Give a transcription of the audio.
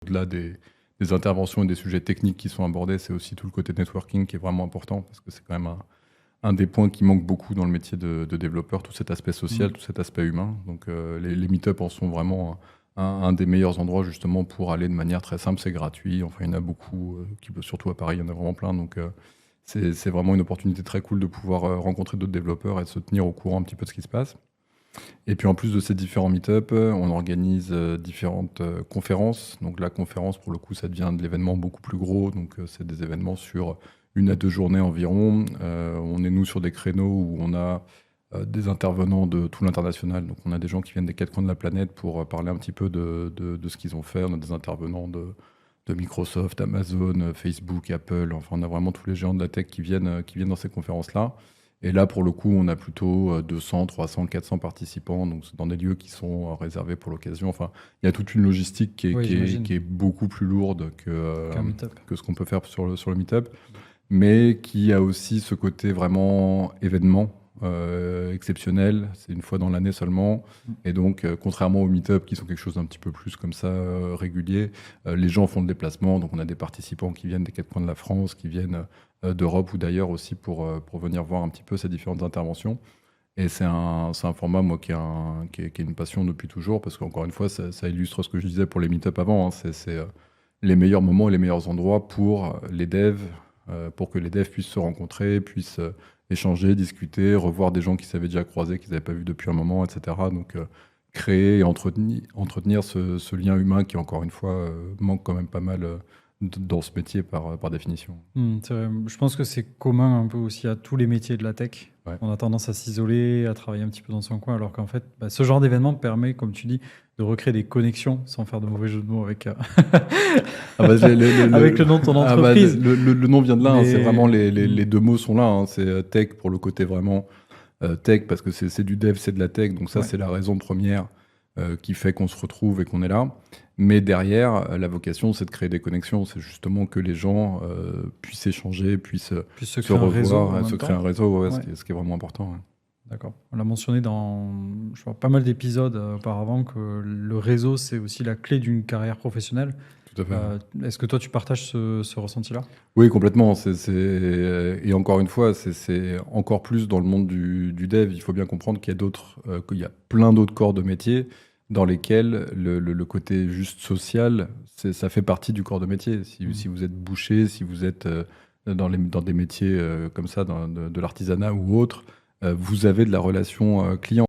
au-delà des interventions et des sujets techniques qui sont abordés, c'est aussi tout le côté networking qui est vraiment important, parce que c'est quand même un des points qui manque beaucoup dans le métier de développeur, tout cet aspect social, tout cet aspect humain. Donc les meet-up en sont vraiment un des meilleurs endroits justement pour aller de manière très simple, c'est gratuit. Enfin, il y en a beaucoup, surtout à Paris, il y en a vraiment plein. Donc c'est vraiment une opportunité très cool de pouvoir rencontrer d'autres développeurs et de se tenir au courant un petit peu de ce qui se passe. Et puis en plus de ces différents meet-up, on organise différentes conférences. Donc la conférence, pour le coup, ça devient de l'événement beaucoup plus gros. Donc c'est des événements sur 1 à 2 journées environ. On est nous sur des créneaux où on a des intervenants de tout l'international. Donc on a des gens qui viennent des 4 coins de la planète pour parler un petit peu de ce qu'ils ont fait. On a des intervenants de Microsoft, Amazon, Facebook, Apple. Enfin, on a vraiment tous les géants de la tech qui viennent dans ces conférences-là. Et là, pour le coup, on a plutôt 200, 300, 400 participants, donc c'est dans des lieux qui sont réservés pour l'occasion. Enfin, il y a toute une logistique qui est beaucoup plus lourde Qu'un meet-up. que ce qu'on peut faire sur le meet-up, mais qui a aussi ce côté vraiment événement exceptionnel. C'est une fois dans l'année seulement. Et donc, contrairement aux meet-up qui sont quelque chose d'un petit peu plus comme ça régulier, les gens font le déplacement. Donc, on a des participants qui viennent des 4 coins de la France, qui viennent d'Europe ou d'ailleurs aussi pour venir voir un petit peu ces différentes interventions. Et c'est un format, moi, qui est une passion depuis toujours, parce qu'encore une fois, ça illustre ce que je disais pour les meet-up avant. Hein. C'est les meilleurs moments et les meilleurs endroits pour les devs, pour que les devs puissent se rencontrer, puissent échanger, discuter, revoir des gens qu'ils avaient déjà croisés, qu'ils n'avaient pas vus depuis un moment, etc. Donc, créer et entretenir ce lien humain qui, encore une fois, manque quand même pas mal dans ce métier par définition. C'est vrai. Je pense que c'est commun un peu aussi à tous les métiers de la tech. Ouais. On a tendance à s'isoler, à travailler un petit peu dans son coin, alors qu'en fait, ce genre d'événement permet, comme tu dis, de recréer des connexions, sans faire de mauvais jeu de mots avec, avec le nom de ton entreprise. Le nom vient de là, hein, Mais- c'est vraiment les 2 mots sont là. Hein, c'est tech pour le côté vraiment tech, parce que c'est du dev, c'est de la tech. Donc ça, Ouais. c'est la raison première qui fait qu'on se retrouve et qu'on est là. Mais derrière, la vocation, c'est de créer des connexions. C'est justement que les gens puissent échanger, puissent Puis se se créer un réseau en revoir, même se créer temps. un réseau, ouais, Ouais. ce qui est vraiment important. Ouais. D'accord. On l'a mentionné dans je crois, pas mal d'épisodes auparavant que le réseau, c'est aussi la clé d'une carrière professionnelle. Tout à fait. Est-ce que toi, tu partages ce ressenti-là? Oui, complètement. Et encore une fois, c'est encore plus dans le monde du dev. Il faut bien comprendre qu'il y a plein d'autres corps de métier dans lesquels le côté juste social, ça fait partie du corps de métier. Si vous êtes boucher, si vous êtes dans des métiers comme ça, de l'artisanat ou autre, vous avez de la relation client.